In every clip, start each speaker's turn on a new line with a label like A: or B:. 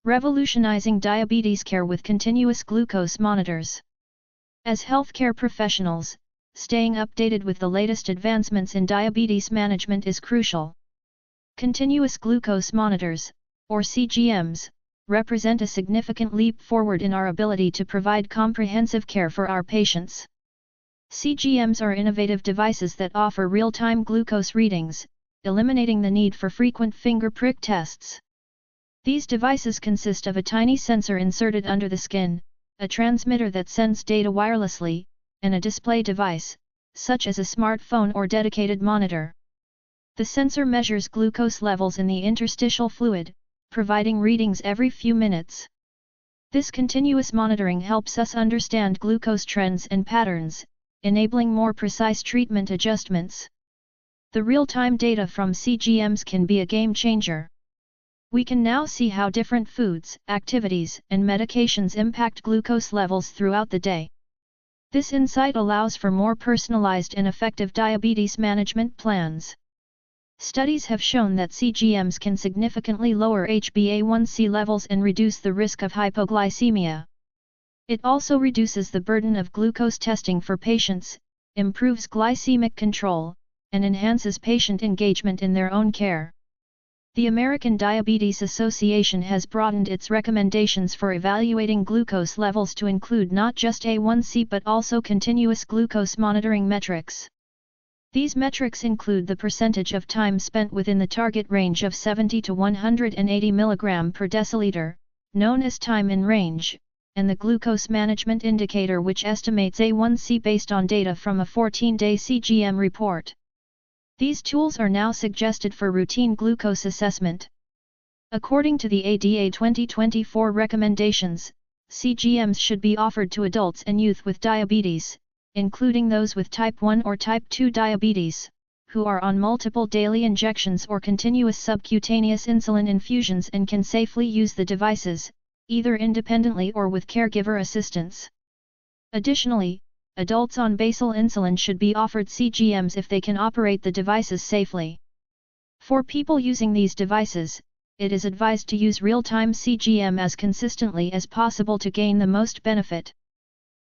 A: Revolutionizing diabetes care with continuous glucose monitors. As healthcare professionals, staying updated with the latest advancements in diabetes management is crucial. Continuous glucose monitors, or CGMs, represent a significant leap forward in our ability to provide comprehensive care for our patients. CGMs are innovative devices that offer real-time glucose readings, eliminating the need for frequent finger prick tests. These devices consist of a tiny sensor inserted under the skin, a transmitter that sends data wirelessly, and a display device, such as a smartphone or dedicated monitor. The sensor measures glucose levels in the interstitial fluid, providing readings every few minutes. This continuous monitoring helps us understand glucose trends and patterns, enabling more precise treatment adjustments. The real-time data from CGMs can be a game changer. We can now see how different foods, activities, and medications impact glucose levels throughout the day. This insight allows for more personalized and effective diabetes management plans. Studies have shown that CGMs can significantly lower HbA1c levels and reduce the risk of hypoglycemia. It also reduces the burden of glucose testing for patients, improves glycemic control, and enhances patient engagement in their own care. The American Diabetes Association has broadened its recommendations for evaluating glucose levels to include not just A1C but also continuous glucose monitoring metrics. These metrics include the percentage of time spent within the target range of 70 to 180 mg per deciliter, known as time in range, and the glucose management indicator, which estimates A1C based on data from a 14-day CGM report. These tools are now suggested for routine glucose assessment. According to the ADA 2024 recommendations, CGMs should be offered to adults and youth with diabetes, including those with type 1 or type 2 diabetes, who are on multiple daily injections or continuous subcutaneous insulin infusions and can safely use the devices, either independently or with caregiver assistance. Additionally, adults on basal insulin should be offered CGMs if they can operate the devices safely. For people using these devices, it is advised to use real-time CGM as consistently as possible to gain the most benefit.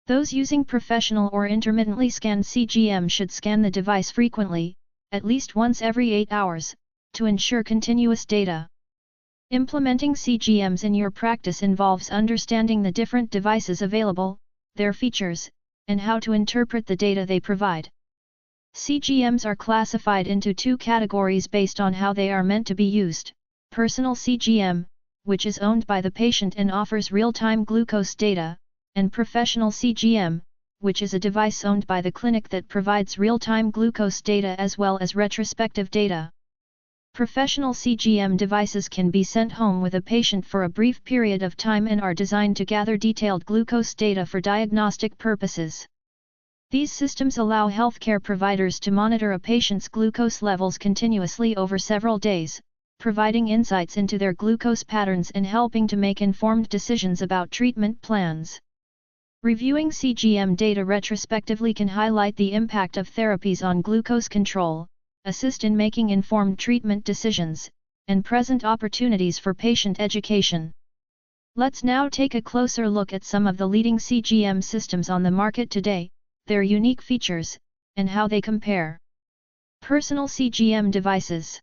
A: Those using professional or intermittently scanned CGM should scan the device frequently, at least once every 8 hours, to ensure continuous data. Implementing CGMs in your practice involves understanding the different devices available, their features, and how to interpret the data they provide. CGMs are classified into two categories based on how they are meant to be used: personal CGM, which is owned by the patient and offers real-time glucose data, and professional CGM, which is a device owned by the clinic that provides real-time glucose data as well as retrospective data. Professional CGM devices can be sent home with a patient for a brief period of time and are designed to gather detailed glucose data for diagnostic purposes. These systems allow healthcare providers to monitor a patient's glucose levels continuously over several days, providing insights into their glucose patterns and helping to make informed decisions about treatment plans. Reviewing CGM data retrospectively can highlight the impact of therapies on glucose control, assist in making informed treatment decisions, and present opportunities for patient education. Let's now take a closer look at some of the leading CGM systems on the market today, their unique features, and how they compare. Personal CGM devices.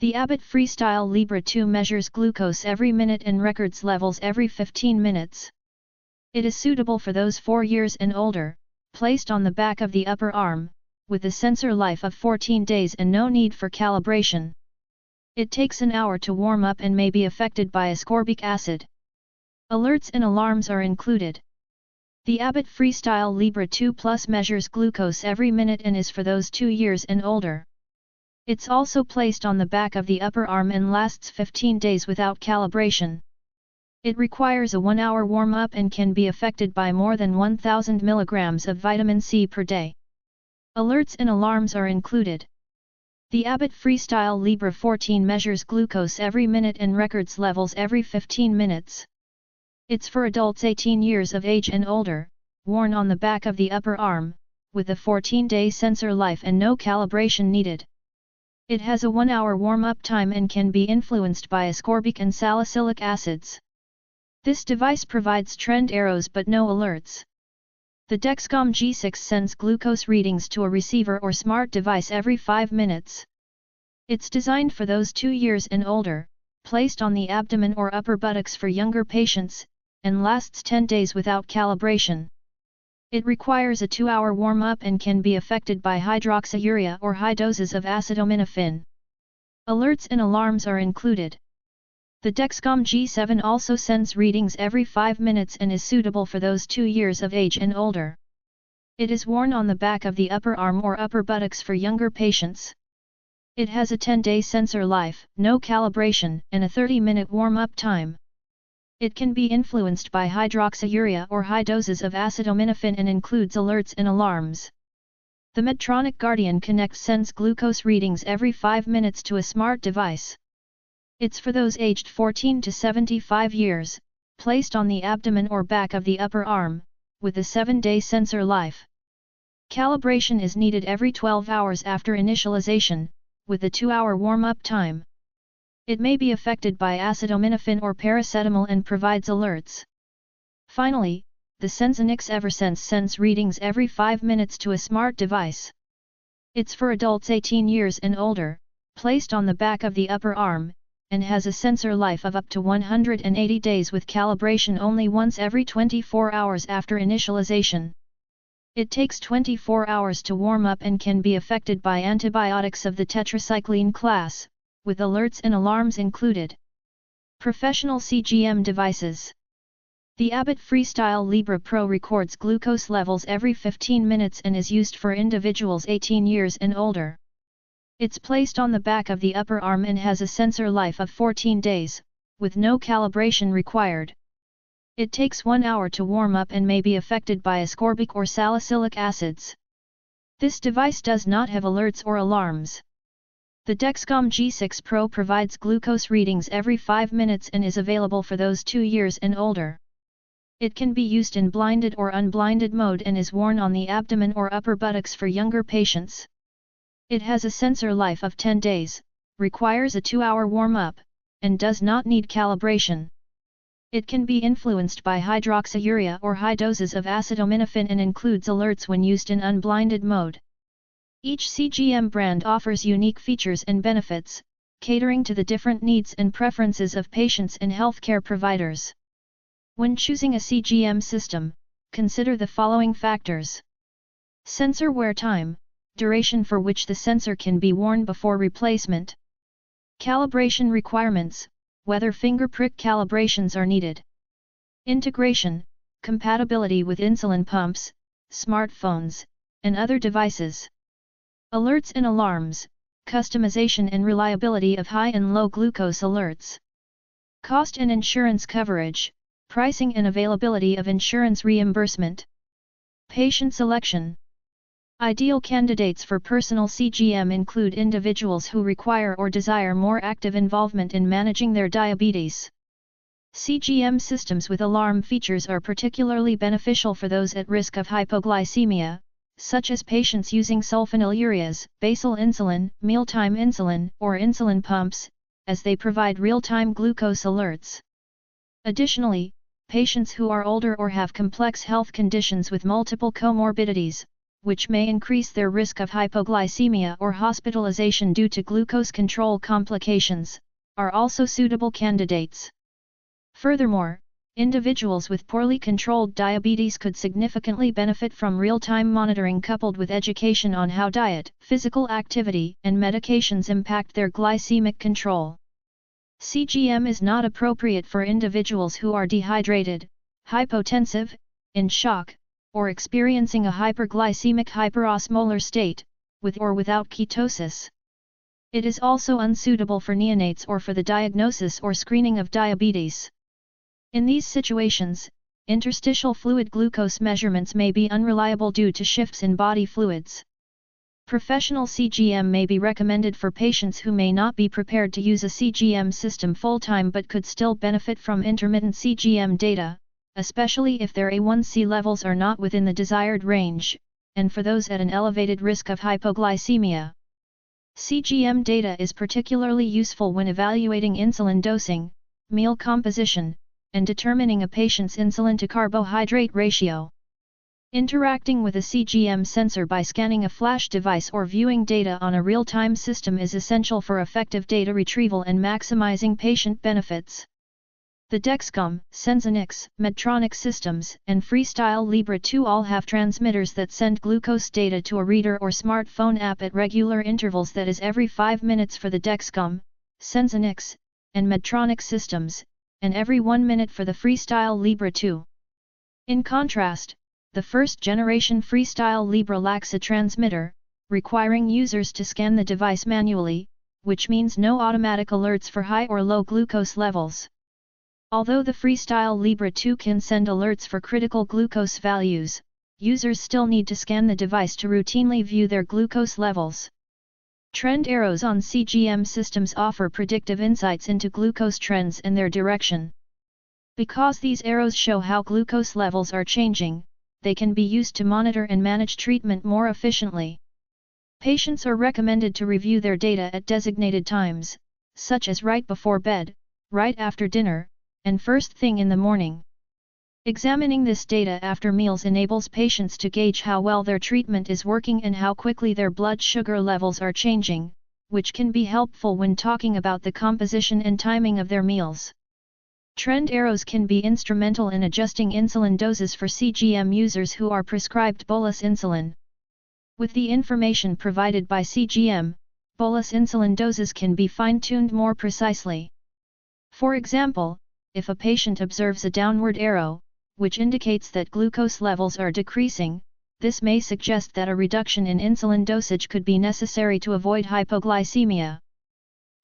A: The Abbott Freestyle Libre 2 measures glucose every minute and records levels every 15 minutes. It is suitable for those 4 years and older, placed on the back of the upper arm, with a sensor life of 14 days and no need for calibration. It takes an hour to warm up and may be affected by ascorbic acid. Alerts and alarms are included. The Abbott Freestyle Libre 2 Plus measures glucose every minute and is for those 2 years and older. It's also placed on the back of the upper arm and lasts 15 days without calibration. It requires a 1-hour warm-up and can be affected by more than 1,000 mg of vitamin C per day. Alerts and alarms are included. The Abbott Freestyle Libre 14 measures glucose every minute and records levels every 15 minutes. It's for adults 18 years of age and older, worn on the back of the upper arm, with a 14-day sensor life and no calibration needed. It has a 1-hour warm-up time and can be influenced by ascorbic and salicylic acids. This device provides trend arrows but no alerts. The Dexcom G6 sends glucose readings to a receiver or smart device every 5 minutes. It's designed for those 2 years and older, placed on the abdomen or upper buttocks for younger patients, and lasts 10 days without calibration. It requires a 2-hour warm-up and can be affected by hydroxyurea or high doses of acetaminophen. Alerts and alarms are included. The Dexcom G7 also sends readings every 5 minutes and is suitable for those 2 years of age and older. It is worn on the back of the upper arm or upper buttocks for younger patients. It has a 10-day sensor life, no calibration, and a 30-minute warm-up time. It can be influenced by hydroxyurea or high doses of acetaminophen and includes alerts and alarms. The Medtronic Guardian Connect sends glucose readings every 5 minutes to a smart device. It's for those aged 14 to 75 years, placed on the abdomen or back of the upper arm, with a 7-day sensor life. Calibration is needed every 12 hours after initialization, with a 2-hour warm-up time. It may be affected by acetaminophen or paracetamol and provides alerts. Finally, the Sensenix Eversense sends readings every 5 minutes to a smart device. It's for adults 18 years and older, placed on the back of the upper arm, and has a sensor life of up to 180 days with calibration only once every 24 hours after initialization. It takes 24 hours to warm up and can be affected by antibiotics of the tetracycline class, with alerts and alarms included. Professional CGM devices. The Abbott Freestyle Libre Pro records glucose levels every 15 minutes and is used for individuals 18 years and older. It's placed on the back of the upper arm and has a sensor life of 14 days, with no calibration required. It takes 1 hour to warm up and may be affected by ascorbic or salicylic acids. This device does not have alerts or alarms. The Dexcom G6 Pro provides glucose readings every 5 minutes and is available for those 2 years and older. It can be used in blinded or unblinded mode and is worn on the abdomen or upper buttocks for younger patients. It has a sensor life of 10 days, requires a 2-hour warm-up, and does not need calibration. It can be influenced by hydroxyurea or high doses of acetaminophen and includes alerts when used in unblinded mode. Each CGM brand offers unique features and benefits, catering to the different needs and preferences of patients and healthcare providers. When choosing a CGM system, consider the following factors. Sensor wear time, duration for which the sensor can be worn before replacement. Calibration requirements, whether finger prick calibrations are needed. Integration, compatibility with insulin pumps, smartphones, and other devices. Alerts and alarms, customization and reliability of high and low glucose alerts. Cost and insurance coverage, pricing and availability of insurance reimbursement. Patient selection. Ideal candidates for personal CGM include individuals who require or desire more active involvement in managing their diabetes. CGM systems with alarm features are particularly beneficial for those at risk of hypoglycemia, such as patients using sulfonylureas, basal insulin, mealtime insulin, or insulin pumps, as they provide real-time glucose alerts. Additionally, patients who are older or have complex health conditions with multiple comorbidities, which may increase their risk of hypoglycemia or hospitalization due to glucose control complications, are also suitable candidates. Furthermore, individuals with poorly controlled diabetes could significantly benefit from real-time monitoring coupled with education on how diet, physical activity, and medications impact their glycemic control. CGM is not appropriate for individuals who are dehydrated, hypotensive, in shock, or experiencing a hyperglycemic hyperosmolar state, with or without ketosis. It is also unsuitable for neonates or for the diagnosis or screening of diabetes. In these situations, interstitial fluid glucose measurements may be unreliable due to shifts in body fluids. Professional CGM may be recommended for patients who may not be prepared to use a CGM system full-time but could still benefit from intermittent CGM data, especially if their A1C levels are not within the desired range, and for those at an elevated risk of hypoglycemia. CGM data is particularly useful when evaluating insulin dosing, meal composition, and determining a patient's insulin to carbohydrate ratio. Interacting with a CGM sensor by scanning a flash device or viewing data on a real-time system is essential for effective data retrieval and maximizing patient benefits. The Dexcom, Sensenix, Medtronic systems, and Freestyle Libre 2 all have transmitters that send glucose data to a reader or smartphone app at regular intervals, that is every 5 minutes for the Dexcom, Sensenix, and Medtronic systems, and every 1 minute for the Freestyle Libre 2. In contrast, the first-generation Freestyle Libre lacks a transmitter, requiring users to scan the device manually, which means no automatic alerts for high or low glucose levels. Although the Freestyle Libre 2 can send alerts for critical glucose values, users still need to scan the device to routinely view their glucose levels. Trend arrows on CGM systems offer predictive insights into glucose trends and their direction. Because these arrows show how glucose levels are changing, they can be used to monitor and manage treatment more efficiently. Patients are recommended to review their data at designated times, such as right before bed, right after dinner, and first thing in the morning. Examining this data after meals enables patients to gauge how well their treatment is working and how quickly their blood sugar levels are changing, which can be helpful when talking about the composition and timing of their meals. Trend arrows can be instrumental in adjusting insulin doses for CGM users who are prescribed bolus insulin. With the information provided by CGM, bolus insulin doses can be fine-tuned more precisely. For example, if a patient observes a downward arrow, which indicates that glucose levels are decreasing, this may suggest that a reduction in insulin dosage could be necessary to avoid hypoglycemia.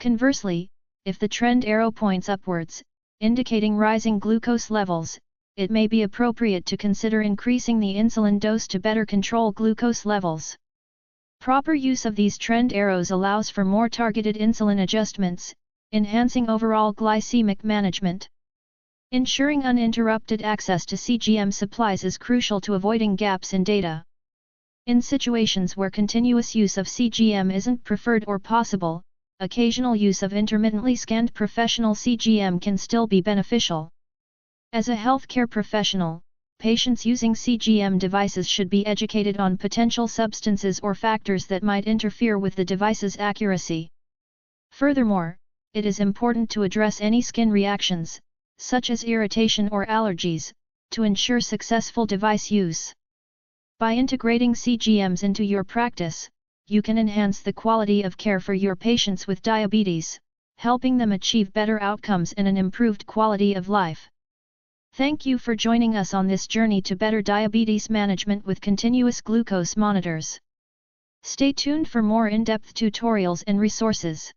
A: Conversely, if the trend arrow points upwards, indicating rising glucose levels, it may be appropriate to consider increasing the insulin dose to better control glucose levels. Proper use of these trend arrows allows for more targeted insulin adjustments, enhancing overall glycemic management. Ensuring uninterrupted access to CGM supplies is crucial to avoiding gaps in data. In situations where continuous use of CGM isn't preferred or possible, occasional use of intermittently scanned professional CGM can still be beneficial. As a healthcare professional, patients using CGM devices should be educated on potential substances or factors that might interfere with the device's accuracy. Furthermore, it is important to address any skin reactions, such as irritation or allergies, to ensure successful device use. By integrating CGMs into your practice, you can enhance the quality of care for your patients with diabetes, helping them achieve better outcomes and an improved quality of life. Thank you for joining us on this journey to better diabetes management with continuous glucose monitors. Stay tuned for more in-depth tutorials and resources.